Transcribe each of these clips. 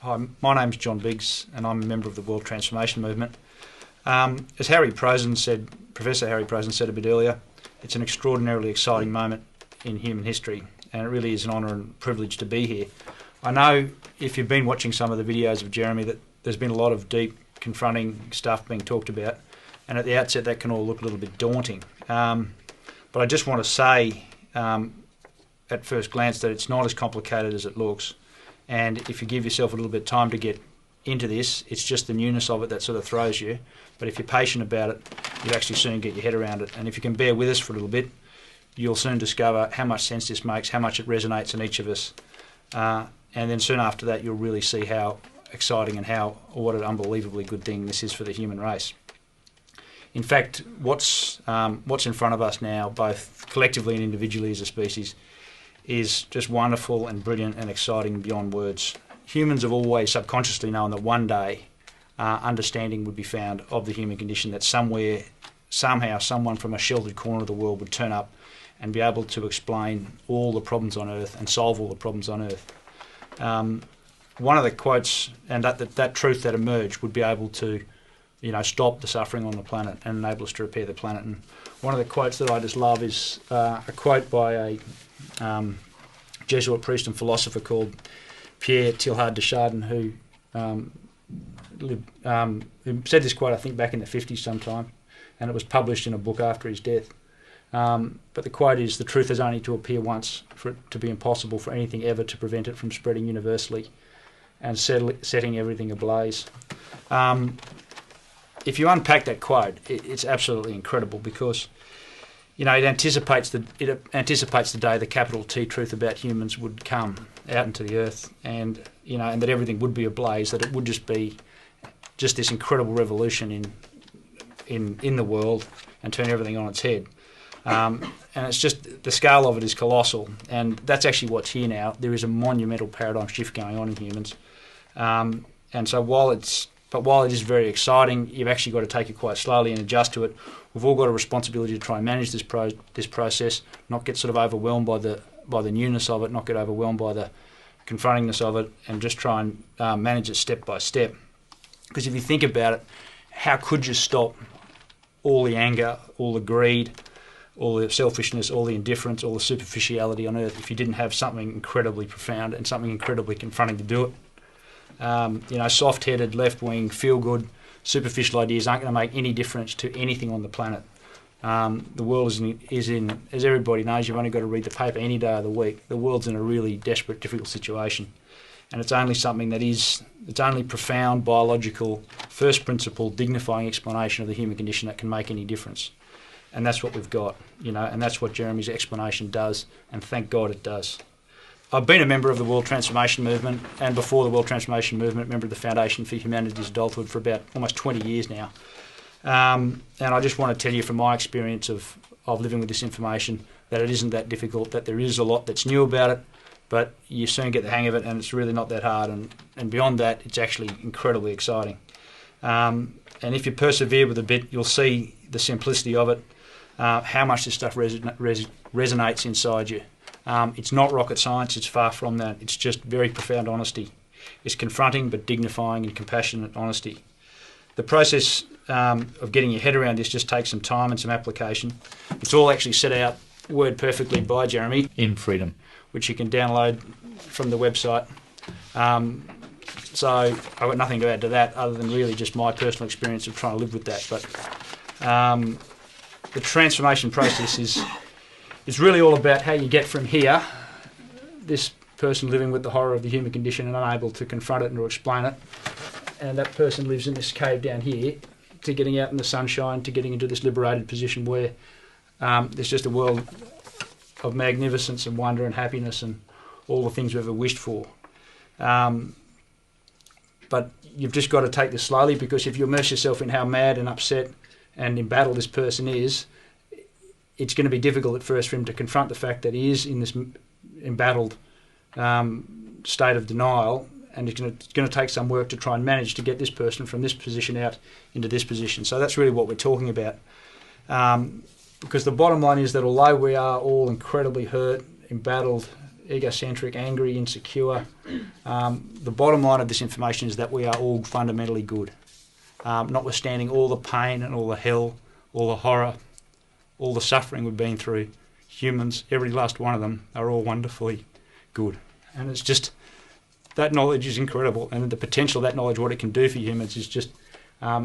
Hi, my name's John Biggs, and I'm a member of the World Transformation Movement. As Professor Harry Prosen said a bit earlier, it's an extraordinarily exciting moment in human history, and it really is an honour and privilege to be here. I know if you've been watching some of the videos of Jeremy that there's been a lot of deep, confronting stuff being talked about, and at the outset that can all look a little bit daunting. But I just want to say at first glance that it's not as complicated as it looks. And if you give yourself a little bit of time to get into this, it's just the newness of it that sort of throws you. But if you're patient about it, you'll actually soon get your head around it. And if you can bear with us for a little bit, you'll soon discover how much sense this makes, how much it resonates in each of us. And then soon after that, you'll really see how exciting and what an unbelievably good thing this is for the human race. In fact, what's in front of us now, both collectively and individually as a species, is just wonderful and brilliant and exciting beyond words. Humans have always subconsciously known that one day understanding would be found of the human condition, that somewhere, somehow, someone from a sheltered corner of the world would turn up and be able to explain all the problems on Earth and solve all the problems on Earth. One of the quotes, and that truth that emerged, would be able to stop the suffering on the planet and enable us to repair the planet. And one of the quotes that I just love is a quote by a Jesuit priest and philosopher called Pierre Teilhard de Chardin, who said this quote, I think, back in the 50s sometime, and it was published in a book after his death. But the quote is, "The truth has only to appear once for it to be impossible for anything ever to prevent it from spreading universally and setting everything ablaze." If you unpack that quote, it's absolutely incredible, because it anticipates the day the capital T truth about humans would come out into the earth, and and that everything would be ablaze, that it would just be this incredible revolution in the world and turn everything on its head. And it's just, the scale of it is colossal, and that's actually what's here now. There is a monumental paradigm shift going on in humans, and so while it is very exciting, you've actually got to take it quite slowly and adjust to it. We've all got a responsibility to try and manage this process, not get sort of overwhelmed by the newness of it, not get overwhelmed by the confrontingness of it, and just try and manage it step by step. Because if you think about it, how could you stop all the anger, all the greed, all the selfishness, all the indifference, all the superficiality on Earth if you didn't have something incredibly profound and something incredibly confronting to do it? Soft-headed, left-wing, feel-good, superficial ideas aren't going to make any difference to anything on the planet. The world is in, as everybody knows, you've only got to read the paper any day of the week. The world's in a really desperate, difficult situation. And it's only something it's only profound, biological, first principle, dignifying explanation of the human condition that can make any difference. And that's what we've got, and that's what Jeremy's explanation does, and thank God it does. I've been a member of the World Transformation Movement, and before the World Transformation Movement, member of the Foundation for Humanity's Adulthood for about almost 20 years now. And I just want to tell you from my experience of living with this information that it isn't that difficult, that there is a lot that's new about it, but you soon get the hang of it, and it's really not that hard. And beyond that, it's actually incredibly exciting. And if you persevere with a bit, you'll see the simplicity of it, how much this stuff resonates inside you. It's not rocket science, it's far from that. It's just very profound honesty. It's confronting but dignifying and compassionate honesty. The process of getting your head around this just takes some time and some application. It's all actually set out word perfectly by Jeremy in Freedom, which you can download from the website. So I've got nothing to add to that other than really just my personal experience of trying to live with that. But the transformation process is really all about how you get from here, this person living with the horror of the human condition and unable to confront it and to explain it, and that person lives in this cave down here, to getting out in the sunshine, to getting into this liberated position where there's just a world of magnificence and wonder and happiness and all the things we've ever wished for. But you've just got to take this slowly, because if you immerse yourself in how mad and upset and embattled this person is, it's going to be difficult at first for him to confront the fact that he is in this embattled state of denial, and it's going to take some work to try and manage to get this person from this position out into this position. So that's really what we're talking about. Because the bottom line is that although we are all incredibly hurt, embattled, egocentric, angry, insecure. The bottom line of this information is that we are all fundamentally good. Notwithstanding all the pain and all the hell, all the horror, all the suffering we've been through, humans, every last one of them, are all wonderfully good. And it's just, that knowledge is incredible, and the potential of that knowledge, what it can do for humans, is just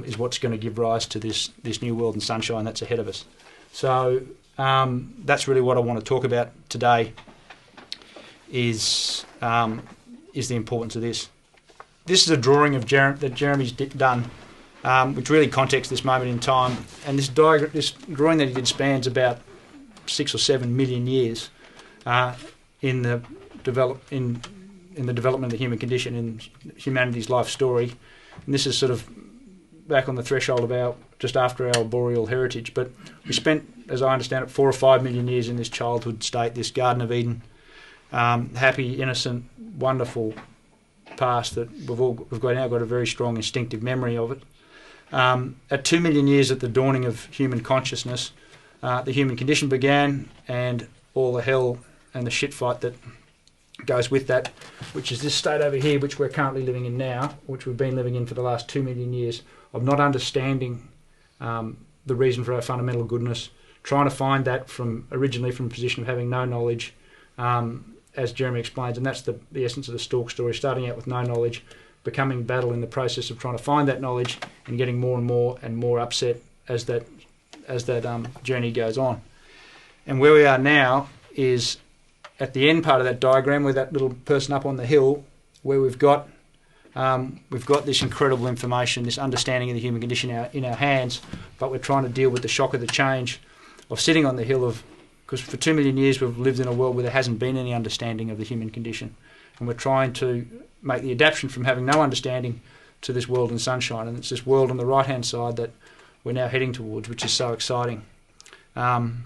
is what's going to give rise to this new world and sunshine that's ahead of us. So that's really what I want to talk about today. Is the importance of this. This is a drawing of that Jeremy's done, which really contexts this moment in time. And this drawing that he did spans about 6 or 7 million years in the development of the human condition, in humanity's life story. And this is sort of back on the threshold of just after our arboreal heritage. But we spent, as I understand it, 4 or 5 million years in this childhood state, this Garden of Eden. Happy, innocent, wonderful past that we've now got a very strong instinctive memory of it. At 2 million years at the dawning of human consciousness, the human condition began, and all the hell and the shit fight that goes with that, which is this state over here, which we're currently living in now, which we've been living in for the last 2 million years, of not understanding the reason for our fundamental goodness, trying to find that originally from a position of having no knowledge, as Jeremy explains, and that's the essence of the Stork story, starting out with no knowledge, becoming battle in the process of trying to find that knowledge, and getting more and more upset as that journey goes on. And where we are now is at the end part of that diagram, with that little person up on the hill, where we've got this incredible information, this understanding of the human condition in our hands, but we're trying to deal with the shock of the change of sitting on the hill because for 2 million years we've lived in a world where there hasn't been any understanding of the human condition, and we're trying to make the adaptation from having no understanding to this world in sunshine, and it's this world on the right hand side that we're now heading towards, which is so exciting. And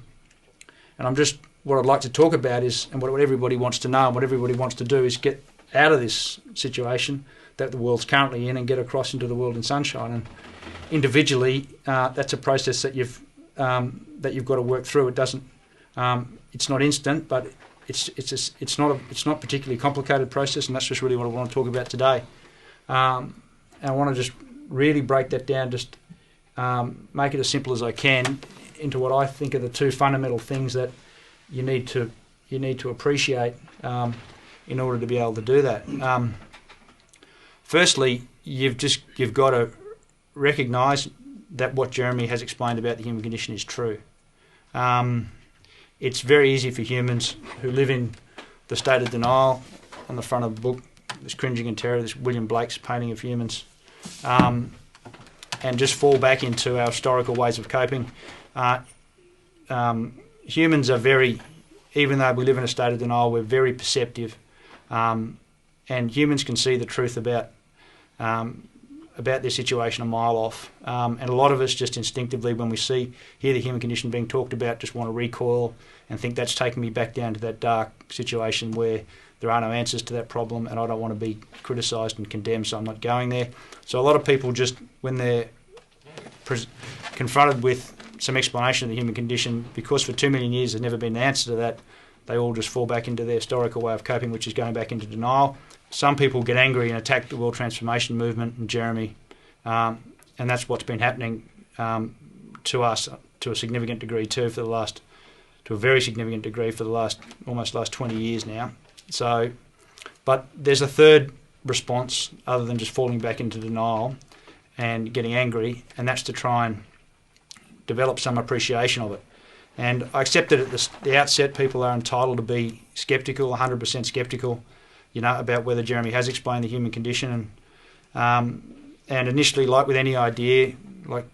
what I'd like to talk about is, and what everybody wants to know and what everybody wants to do, is get out of this situation that the world's currently in and get across into the world in sunshine. And individually, that's a process that you've got to work through. It doesn't. It's not instant, but it's not a particularly complicated process, and that's just really what I want to talk about today. And I want to just really break that down, just make it as simple as I can into what I think are the two fundamental things that you need to appreciate in order to be able to do that. Firstly, you've got to recognise that what Jeremy has explained about the human condition is true. It's very easy for humans who live in the state of denial, on the front of the book, this Cringing in Terror, this William Blake's painting of humans, and just fall back into our historical ways of coping. Humans are even though we live in a state of denial, we're very perceptive, and humans can see the truth about their situation a mile off. And a lot of us just instinctively, when we hear the human condition being talked about, just want to recoil and think that's taking me back down to that dark situation where there are no answers to that problem, and I don't want to be criticised and condemned, so I'm not going there. So a lot of people just, when they're confronted with some explanation of the human condition, because for 2 million years there's never been an answer to that, they all just fall back into their historical way of coping, which is going back into denial. Some people get angry and attack the world transformation movement and Jeremy, and that's what's been happening to us to a significant degree too, to a very significant degree for the almost last 20 years now. So, but there's a third response other than just falling back into denial and getting angry, and that's to try and develop some appreciation of it. And I accept that at the outset people are entitled to be sceptical, 100% sceptical, about whether Jeremy has explained the human condition. And initially, like with any idea, like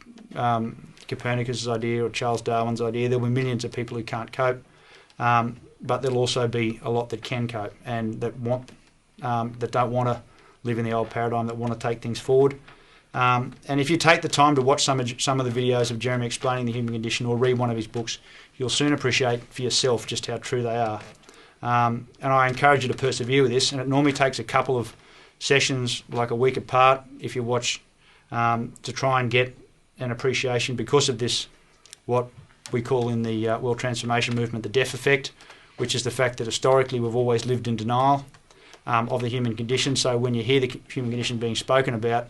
Copernicus' idea or Charles Darwin's idea, there'll be millions of people who can't cope, but there'll also be a lot that can cope and that don't want to live in the old paradigm, that want to take things forward. And if you take the time to watch some of the videos of Jeremy explaining the human condition or read one of his books, you'll soon appreciate for yourself just how true they are. And I encourage you to persevere with this, and it normally takes a couple of sessions, like a week apart, if you watch, to try and get an appreciation because of this, what we call in the world transformation movement, the deaf effect, which is the fact that historically we've always lived in denial of the human condition. So when you hear the human condition being spoken about,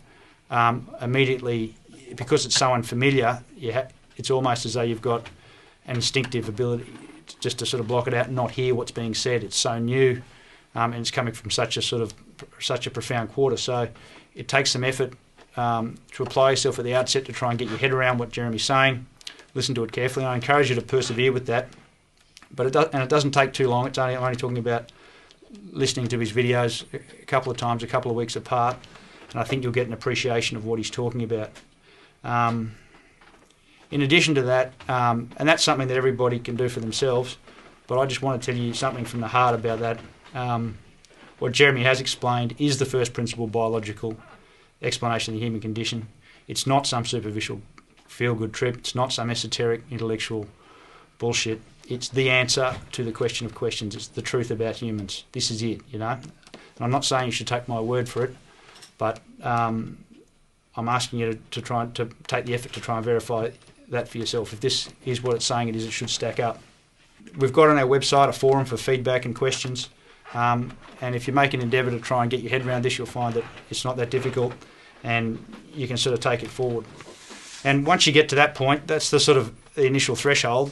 immediately, because it's so unfamiliar, it's almost as though you've got an instinctive ability just to sort of block it out and not hear what's being said. It's so new, and it's coming from such a profound quarter. So it takes some effort to apply yourself at the outset to try and get your head around what Jeremy's saying. Listen to it carefully. I encourage you to persevere with that. But it doesn't take too long. I'm only talking about listening to his videos a couple of times, a couple of weeks apart, and I think you'll get an appreciation of what he's talking about. In addition to that, and that's something that everybody can do for themselves, but I just want to tell you something from the heart about that. What Jeremy has explained is the first principle biological explanation of the human condition. It's not some superficial feel-good trip. It's not some esoteric intellectual bullshit. It's the answer to the question of questions. It's the truth about humans. This is it, you know. And I'm not saying you should take my word for it, but I'm asking you to try to take the effort to try and verify that for yourself. If this is what it's saying it is, it should stack up. We've got on our website a forum for feedback and questions, and if you make an endeavour to try and get your head around this, you'll find that it's not that difficult, and you can sort of take it forward. And once you get to that point, that's the sort of the initial threshold.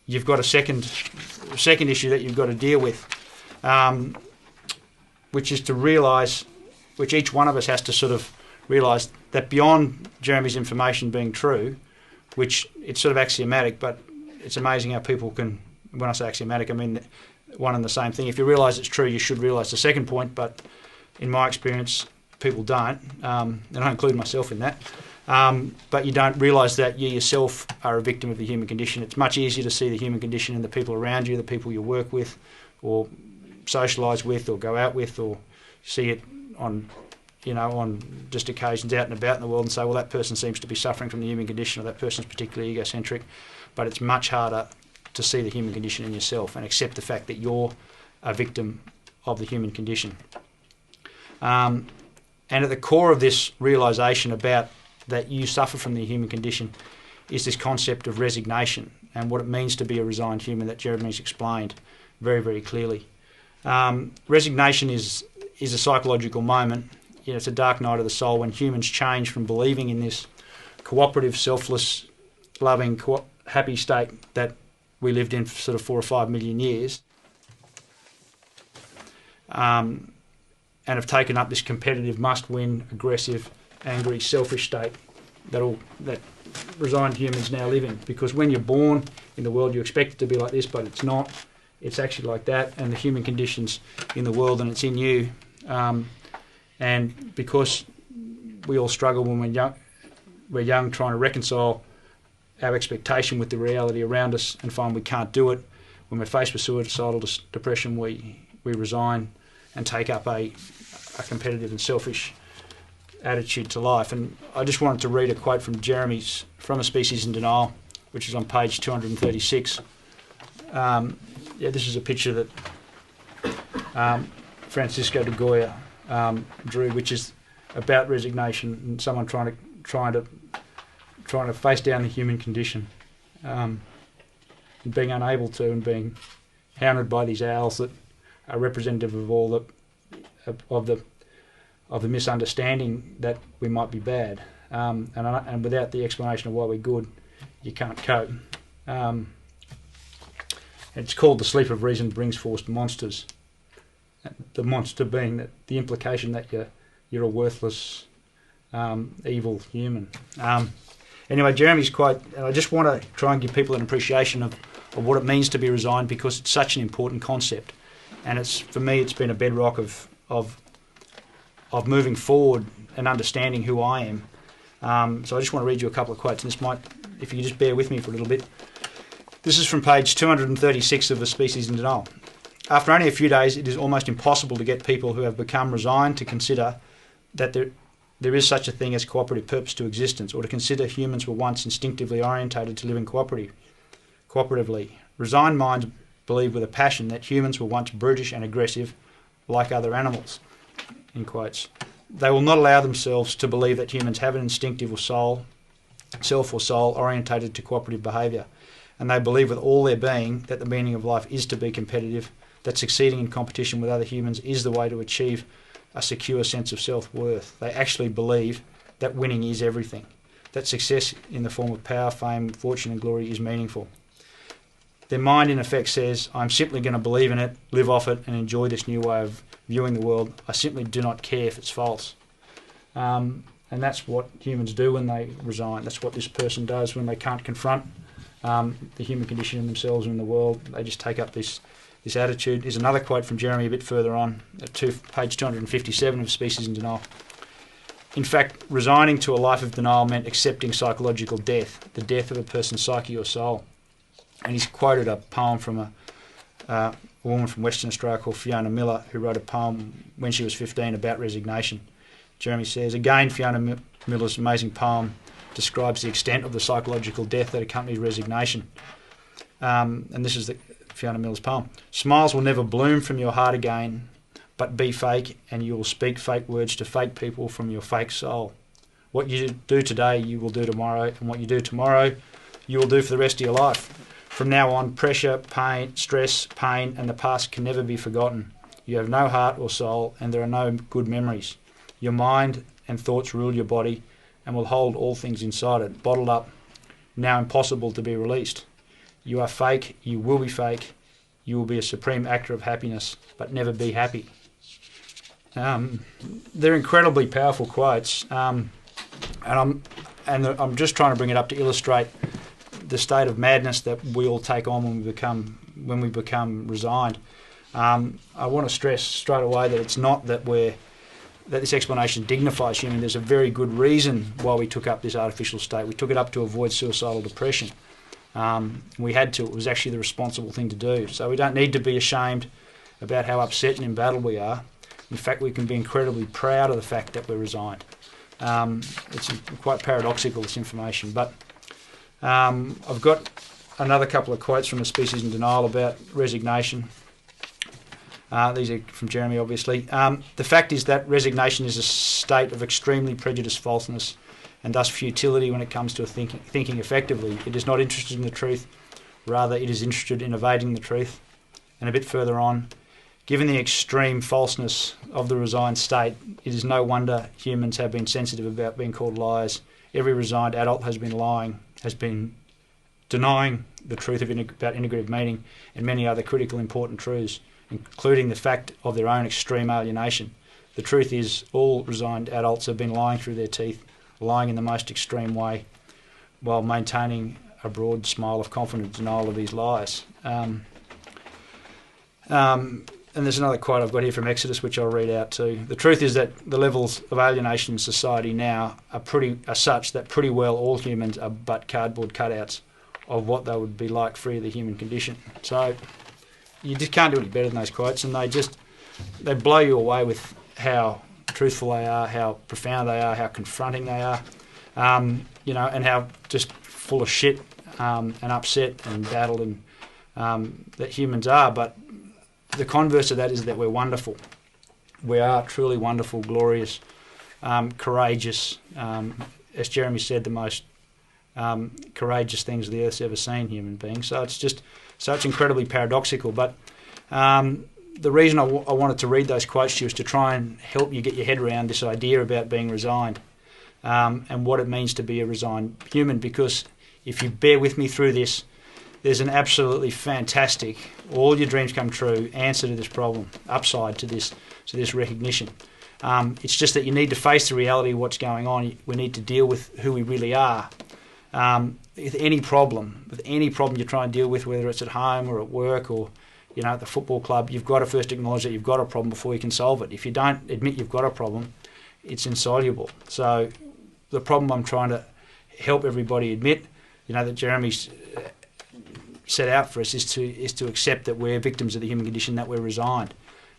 You've got a second issue that you've got to deal with, which is to realise, which each one of us has to sort of realise, that beyond Jeremy's information being true, which it's sort of axiomatic, but it's amazing how people can, when I say axiomatic, I mean one and the same thing. If you realise it's true, you should realise the second point, but in my experience, people don't, and I include myself in that. But you don't realise that you yourself are a victim of the human condition. It's much easier to see the human condition in the people around you, the people you work with, or socialise with, or go out with, or see it on just occasions out and about in the world and say, well, that person seems to be suffering from the human condition, or that person's particularly egocentric. But it's much harder to see the human condition in yourself and accept the fact that you're a victim of the human condition. And at the core of this realisation about that you suffer from the human condition is this concept of resignation and what it means to be a resigned human that Jeremy's explained very, very clearly. Resignation is a psychological moment. You know, it's a dark night of the soul when humans change from believing in this cooperative, selfless, loving, happy state that we lived in for sort of 4 or 5 million years, and have taken up this competitive, must-win, aggressive, angry, selfish state that resigned humans now live in. Because when you're born in the world, you expect it to be like this, but it's not. It's actually like that, and the human condition's in the world and it's in you. And because we all struggle when we're young trying to reconcile our expectation with the reality around us and find we can't do it. When we're faced with suicidal depression, we resign and take up a competitive and selfish attitude to life. And I just wanted to read a quote from Jeremy's From a Species in Denial, which is on page 236. This is a picture that Francisco de Goya drew, which is about resignation and someone trying to face down the human condition, and being unable to, and being hounded by these owls that are representative of all the misunderstanding that we might be bad, and without the explanation of why we're good, you can't cope. It's called The Sleep of Reason Brings Forth Monsters. The monster being that the implication that you're a worthless, evil human. Anyway, Jeremy's quote, and I just want to try and give people an appreciation of what it means to be resigned, because it's such an important concept, and for me it's been a bedrock of moving forward and understanding who I am. So I just want to read you a couple of quotes, and this might, if you could just bear with me for a little bit. This is from page 236 of A Species in Denial. After only a few days, it is almost impossible to get people who have become resigned to consider that there is such a thing as cooperative purpose to existence, or to consider humans were once instinctively orientated to living cooperatively. Resigned minds believe with a passion that humans were once brutish and aggressive like other animals, in quotes. They will not allow themselves to believe that humans have an instinctive self or soul orientated to cooperative behaviour. and they believe with all their being that the meaning of life is to be competitive, that succeeding in competition with other humans is the way to achieve a secure sense of self-worth. They actually believe that winning is everything, that success in the form of power, fame, fortune and glory is meaningful. Their mind, in effect, says, I'm simply going to believe in it, live off it, and enjoy this new way of viewing the world. I simply do not care if it's false. And that's what humans do when they resign. That's what this person does when they can't confront the human condition in themselves and in the world. They just take up this attitude. Here's another quote from Jeremy a bit further on, at page 257 of Species in Denial. In fact, resigning to a life of denial meant accepting psychological death, the death of a person's psyche or soul. And he's quoted a poem from a woman from Western Australia called Fiona Miller, who wrote a poem when she was 15 about resignation. Jeremy says, again, Fiona Miller's amazing poem describes the extent of the psychological death that accompanies resignation. And this is Fiona Miller's poem. Smiles will never bloom from your heart again, but be fake, and you will speak fake words to fake people from your fake soul. What you do today, you will do tomorrow, and what you do tomorrow, you will do for the rest of your life. From now on, pressure, pain, stress, pain, and the past can never be forgotten. You have no heart or soul, and there are no good memories. Your mind and thoughts rule your body and will hold all things inside it, bottled up, now impossible to be released. You are fake, you will be fake, you will be a supreme actor of happiness, but never be happy. They're incredibly powerful quotes, and I'm just trying to bring it up to illustrate the state of madness that we all take on when we become resigned. I want to stress straight away that it's not that this explanation dignifies human. There's a very good reason why we took up this artificial state. We took it up to avoid suicidal depression. We had to. It was actually the responsible thing to do. So we don't need to be ashamed about how upset and embattled we are. In fact, we can be incredibly proud of the fact that we're resigned. It's quite paradoxical, this information. But I've got another couple of quotes from A Species in Denial about resignation. These are from Jeremy, obviously. The fact is that resignation is a state of extremely prejudiced falseness and thus futility when it comes to thinking effectively. It is not interested in the truth, rather it is interested in evading the truth. And a bit further on, given the extreme falseness of the resigned state, it is no wonder humans have been sensitive about being called liars. Every resigned adult has been denying the truth about integrative meaning and many other critical important truths, including the fact of their own extreme alienation. The truth is, all resigned adults have been lying through their teeth, lying in the most extreme way, while maintaining a broad smile of confident denial of these lies. And there's another quote I've got here from Exodus, which I'll read out too. The truth is that the levels of alienation in society now are such that pretty well all humans are but cardboard cutouts of what they would be like free of the human condition. So you just can't do any better than those quotes, and they blow you away with how truthful they are, how profound they are, how confronting they are, and how just full of shit and upset and battled and that humans are. But the converse of that is that we're wonderful. We are truly wonderful, glorious, courageous. As Jeremy said, the most courageous things the earth's ever seen, human beings. So it's incredibly paradoxical. But the reason I wanted to read those quotes to you is to try and help you get your head around this idea about being resigned and what it means to be a resigned human. Because if you bear with me through this, there's an absolutely fantastic, all your dreams come true answer to this problem, upside to this recognition. It's just that you need to face the reality of what's going on. We need to deal with who we really are. With any problem you try and deal with, whether it's at home or at work or at the football club, you've got to first acknowledge that you've got a problem before you can solve it. If you don't admit you've got a problem, it's insoluble. So the problem I'm trying to help everybody admit, that Jeremy's set out for us, is to accept that we're victims of the human condition, that we're resigned.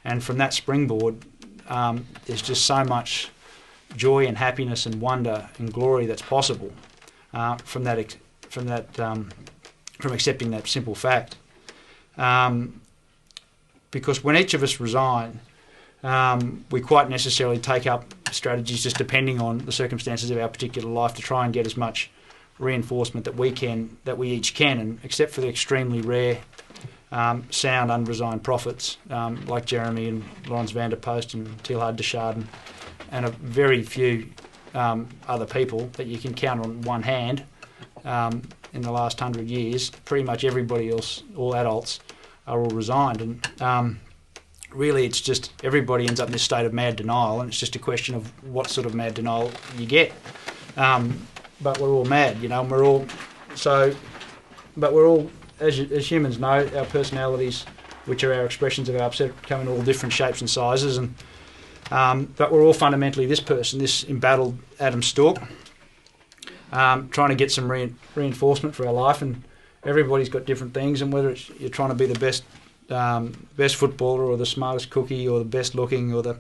And from that springboard, there's just so much joy and happiness and wonder and glory that's possible from accepting that simple fact. Because when each of us resign, we quite necessarily take up strategies just depending on the circumstances of our particular life to try and get as much reinforcement that we each can, and except for the extremely rare sound unresigned prophets like Jeremy and Lawrence van der Post and Teilhard de Chardin, and a very few other people that you can count on one hand in the last 100 years, pretty much everybody else, all adults, are all resigned. And really it's just everybody ends up in this state of mad denial, and it's just a question of what sort of mad denial you get. But we're all mad, you know, and we're all... But we're all, as humans know, our personalities, which are our expressions of our upset, come in all different shapes and sizes, and but we're all fundamentally this person, this embattled Adam Stork, trying to get some reinforcement for our life, and everybody's got different things, and whether it's you're trying to be the best footballer or the smartest cookie or the best looking or the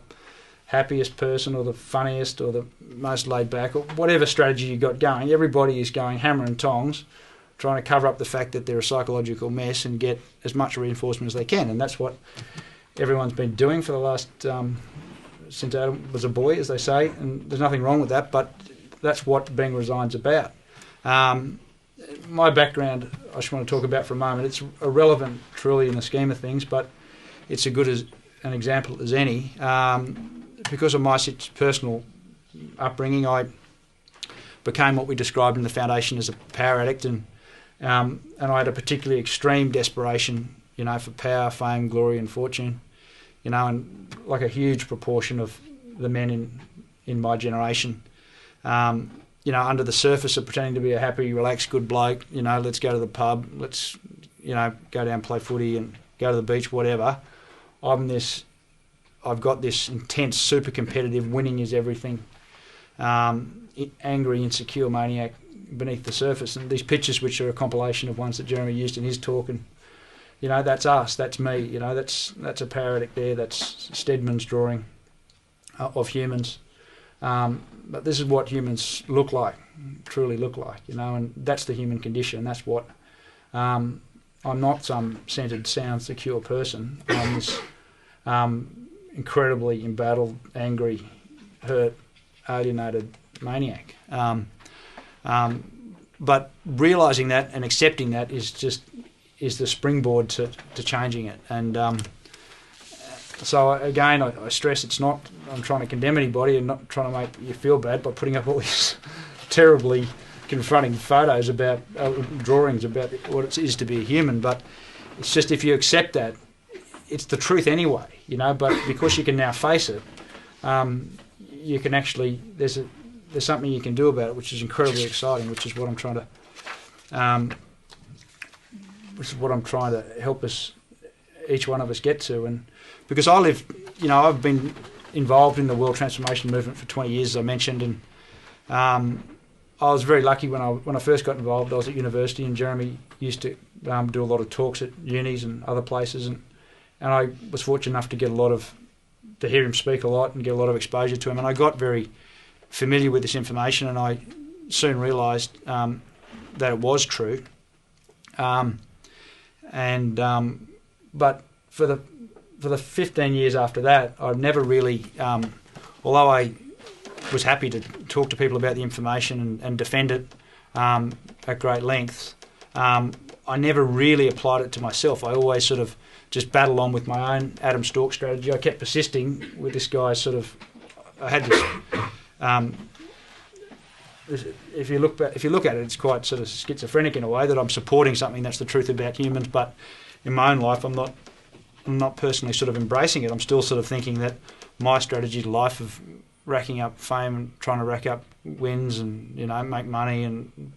happiest person or the funniest or the most laid back or whatever strategy you've got going, everybody is going hammer and tongs trying to cover up the fact that they're a psychological mess and get as much reinforcement as they can. And that's what everyone's been doing for the last, since Adam was a boy, as they say, and there's nothing wrong with that, but that's what being resigned's about. My background, I just want to talk about for a moment. It's irrelevant, truly, in the scheme of things, but it's as good as an example as any. Because of my personal upbringing, I became what we described in the foundation as a power addict, and I had a particularly extreme desperation, you know, for power, fame, glory, and fortune, you know, and like a huge proportion of the men in my generation. You know, under the surface of pretending to be a happy, relaxed, good bloke, you know, let's go to the pub, let's, you know, go down and play footy and go to the beach, whatever. I've got this intense, super competitive, winning is everything, angry, insecure maniac beneath the surface. And these pictures, which are a compilation of ones that Jeremy used in his talk, and, you know, that's us, that's me, you know, that's a power addict there, that's Stedman's drawing of humans. But this is what humans look like, truly look like, you know, and that's the human condition. That's what, I'm not some centred, sound, secure person. I'm this incredibly embattled, angry, hurt, alienated maniac. But realising that and accepting that is the springboard to changing it. And so again, I stress it's not I'm trying to condemn anybody and not trying to make you feel bad by putting up all these terribly confronting photos about drawings about what it is to be a human. But it's just, if you accept that, it's the truth anyway, you know. But because you can now face it, you can actually there's something you can do about it, which is incredibly exciting. Which is what I'm trying to help us, each one of us, get to. And because I've been involved in the world transformation movement for 20 years, as I mentioned, and I was very lucky when I first got involved. I was at university, and Jeremy used to do a lot of talks at unis and other places, and I was fortunate enough to hear him speak a lot and get a lot of exposure to him, and I got very familiar with this information, and I soon realised that it was true. But for the 15 years after that, I've never really, although I was happy to talk to people about the information and defend it at great lengths, I never really applied it to myself. I always sort of just battled on with my own Adam Stork strategy. I kept persisting with this guy I had this... If you look at it, it's quite sort of schizophrenic in a way, that I'm supporting something that's the truth about humans, but in my own life I'm not personally sort of embracing it. I'm still sort of thinking that my strategy to life of racking up fame and trying to rack up wins and, you know, make money and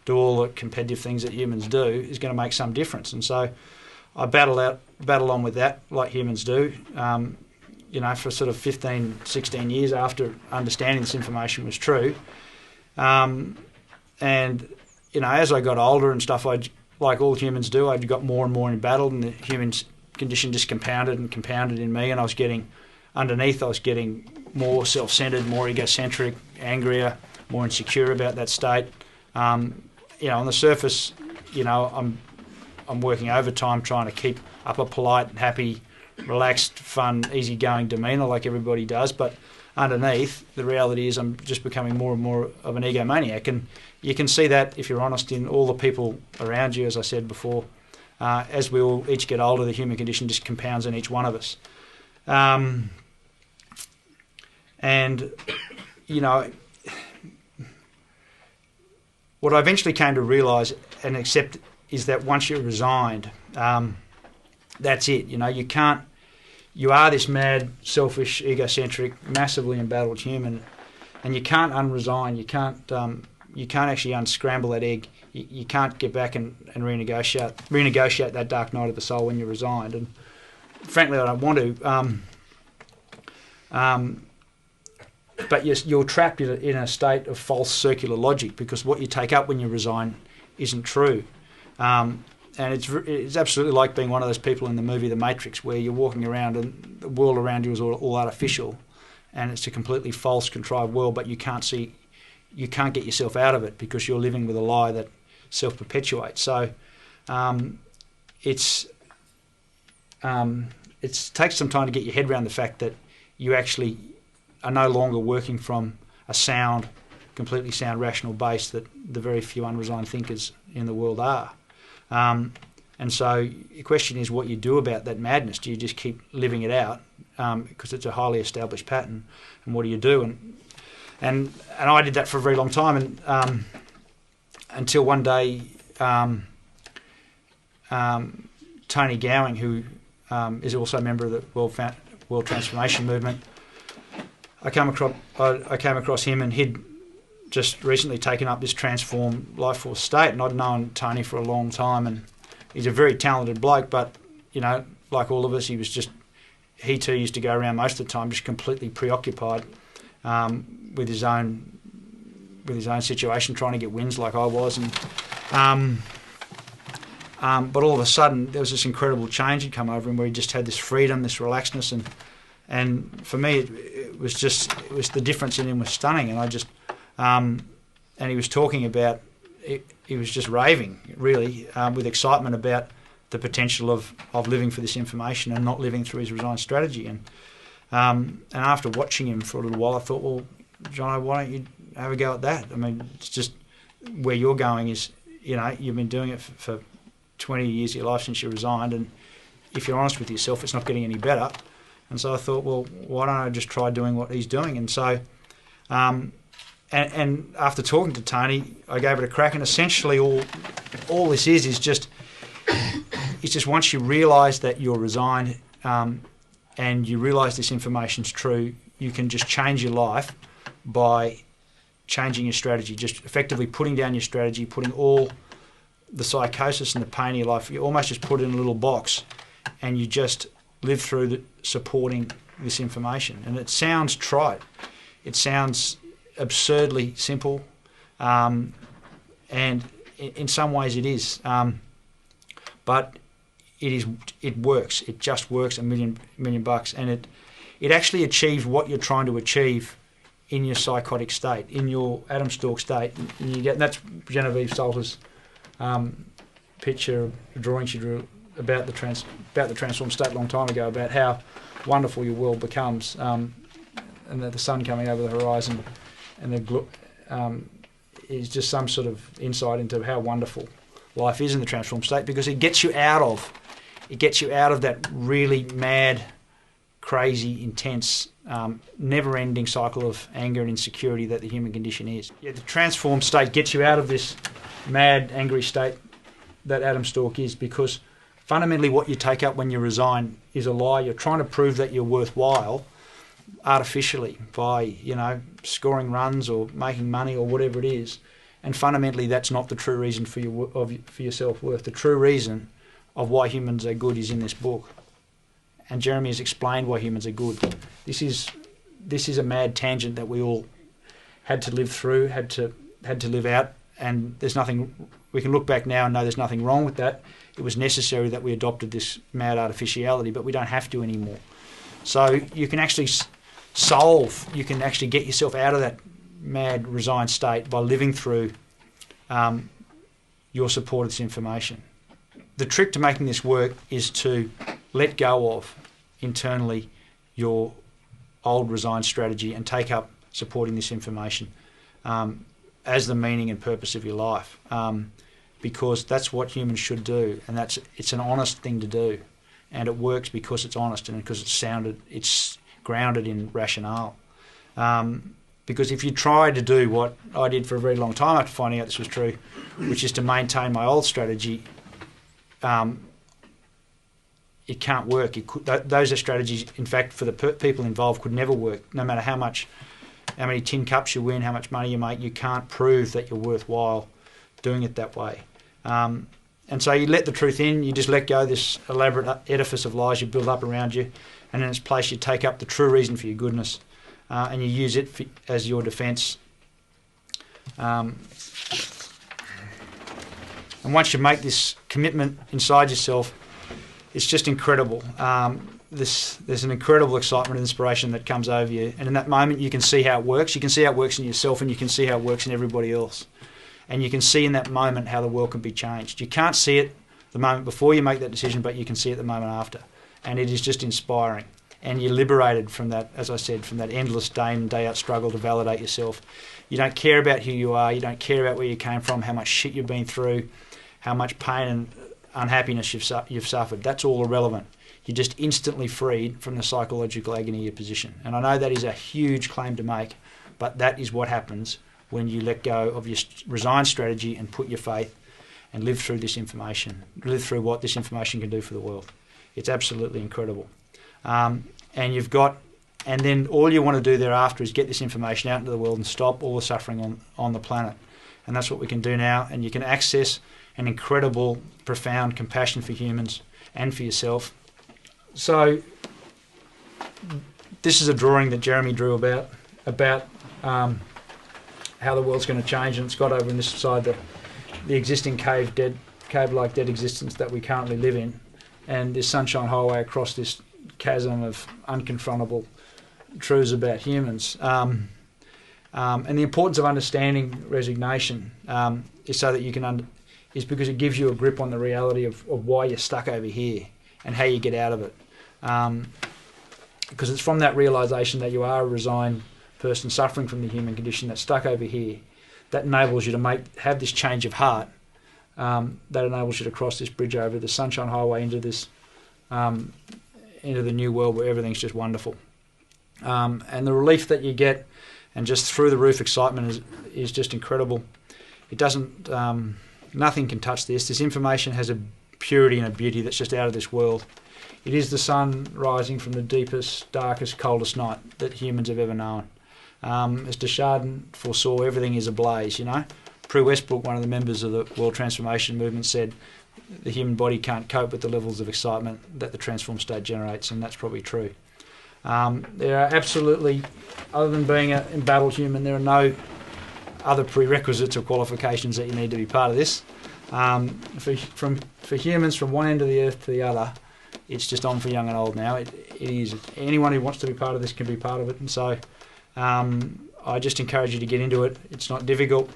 do all the competitive things that humans do is going to make some difference. And so I battle on with that like humans do, you know, for sort of 15, 16 years after understanding this information was true. And, you know, as I got older and stuff, like all humans do, I got more and more embattled, and the human condition just compounded in me, and I was getting more self-centred, more egocentric, angrier, more insecure about that state. You know, on the surface, you know, I'm working overtime trying to keep up a polite, happy, relaxed, fun, easygoing demeanour like everybody does, but underneath, the reality is I'm just becoming more and more of an egomaniac. And you can see that, if you're honest, in all the people around you, as I said before. As we all each get older, the human condition just compounds in each one of us. And, you know, what I eventually came to realise and accept is that once you're resigned, that's it. You know, you are this mad, selfish, egocentric, massively embattled human, and you can't unresign. You can't actually unscramble that egg. You can't get back and renegotiate that dark night of the soul when you're resigned. And frankly, I don't want to. But you're trapped in a state of false circular logic, because what you take up when you resign isn't true. And it's absolutely like being one of those people in the movie The Matrix, where you're walking around and the world around you is all artificial, and it's a completely false, contrived world, but you can't get yourself out of it because you're living with a lie that self-perpetuates. So it takes some time to get your head around the fact that you actually are no longer working from a completely sound, rational base that the very few unresigned thinkers in the world are. And so the question is what you do about that madness. Do you just keep living it out because it's a highly established pattern? And what do you do? And I did that for a very long time, and until one day Tony Gowing, who is also a member of the World Transformation Movement, I came across him, and he'd just recently taken up this transformed life force state, and I'd known Tony for a long time, and he's a very talented bloke, but, you know, like all of us, he too used to go around most of the time just completely preoccupied with his own situation, trying to get wins like I was, and but all of a sudden there was this incredible change had come over him, where he just had this freedom, this relaxedness, and for me it was the difference in him was stunning, and I just and he was talking about he was just raving really with excitement about the potential of living for this information and not living through his resigned strategy, and after watching him for a little while I thought, well, Jono, why don't you have a go at that? I mean, it's just where you're going is, you know, you've been doing it for 20 years of your life since you resigned, and if you're honest with yourself, it's not getting any better. And so I thought, well, why don't I just try doing what he's doing? And so, and after talking to Tony, I gave it a crack, and essentially all this is just once you realise that you're resigned and you realise this information's true, you can just change your life by changing your strategy, just effectively putting down your strategy, putting all the psychosis and the pain in your life, you almost just put it in a little box, and you just live through supporting this information. And it sounds trite, it sounds absurdly simple, and in some ways it is, but it works. It just works a million bucks, and it actually achieves what you're trying to achieve in your psychotic state, in your Adam Stork state. And you get that's Genevieve Salter's picture, drawing she drew about the transformed state a long time ago, about how wonderful your world becomes, and the sun coming over the horizon, and is just some sort of insight into how wonderful life is in the transformed state, because it gets you out of that really mad, crazy, intense, never-ending cycle of anger and insecurity that the human condition is. Yeah, the transformed state gets you out of this mad, angry state that Adam Stork is, because fundamentally what you take up when you resign is a lie. You're trying to prove that you're worthwhile artificially by, you know, scoring runs or making money or whatever it is. And fundamentally that's not the true reason for your self-worth. The true reason of why humans are good is in this book. And Jeremy has explained why humans are good. This is a mad tangent that we all had to live through, had to live out, and there's nothing, we can look back now and know there's nothing wrong with that. It was necessary that we adopted this mad artificiality, but we don't have to anymore. So you can actually you can actually get yourself out of that mad, resigned state by living through your support of this information. The trick to making this work is to let go of internally your old resigned strategy and take up supporting this information as the meaning and purpose of your life, because that's what humans should do, and it's an honest thing to do, and it works because it's honest and because it's grounded in rationale. Because if you try to do what I did for a very long time after finding out this was true, which is to maintain my old strategy, it can't work. Those are strategies, in fact, for the people involved could never work. No matter how many tin cups you win, how much money you make, you can't prove that you're worthwhile doing it that way. And so you let the truth in, you just let go of this elaborate edifice of lies you build up around you, and in its place you take up the true reason for your goodness, and you use it as your defence. And once you make this commitment inside yourself, it's just incredible. There's an incredible excitement and inspiration that comes over you, and in that moment you can see how it works. You can see how it works in yourself, and you can see how it works in everybody else. And you can see in that moment how the world can be changed. You can't see it the moment before you make that decision, but you can see it the moment after. And it is just inspiring. And you're liberated from that, as I said, from that endless day in, day out struggle to validate yourself. You don't care about who you are. You don't care about where you came from, how much shit you've been through, how much pain and unhappiness you've suffered. That's all irrelevant. You're just instantly freed from the psychological agony of your position. And I know that is a huge claim to make, but that is what happens when you let go of your resigned strategy and put your faith and live through this information, live through what this information can do for the world. It's absolutely incredible. And then all you want to do thereafter is get this information out into the world and stop all the suffering on the planet. And that's what we can do now. And you can access an incredible, profound compassion for humans and for yourself. So this is a drawing that Jeremy drew about how the world's going to change, and it's got over on this side the existing cave-like dead existence that we currently live in, and this sunshine highway across this chasm of unconfrontable truths about humans. And the importance of understanding resignation is so that you can is because it gives you a grip on the reality of why you're stuck over here and how you get out of it. Because it's from that realisation that you are a resigned person suffering from the human condition that's stuck over here that enables you to have this change of heart, that enables you to cross this bridge over the sunshine highway into this into the new world where everything's just wonderful. And the relief that you get and just through the roof excitement is just incredible. It doesn't nothing can touch this. This information has a purity and a beauty that's just out of this world. It is the sun rising from the deepest, darkest, coldest night that humans have ever known. As Desjardins foresaw, everything is ablaze, you know. Prue Westbrook, one of the members of the World Transformation Movement, said the human body can't cope with the levels of excitement that the transformed state generates, and that's probably true. There are absolutely, other than being an embattled human, there are no other prerequisites or qualifications that you need to be part of this. For humans from one end of the earth to the other, it's just on for young and old now. It is. Anyone who wants to be part of this can be part of it, and so I just encourage you to get into it. It's not difficult.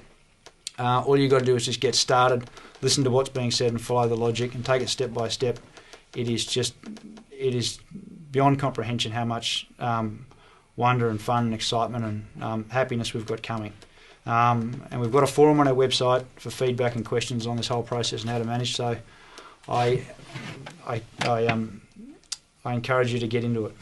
All you've got to do is just get started, listen to what's being said and follow the logic and take it step by step. It is beyond comprehension how much wonder and fun and excitement and happiness we've got coming. And we've got a forum on our website for feedback and questions on this whole process and how to manage. So I encourage you to get into it.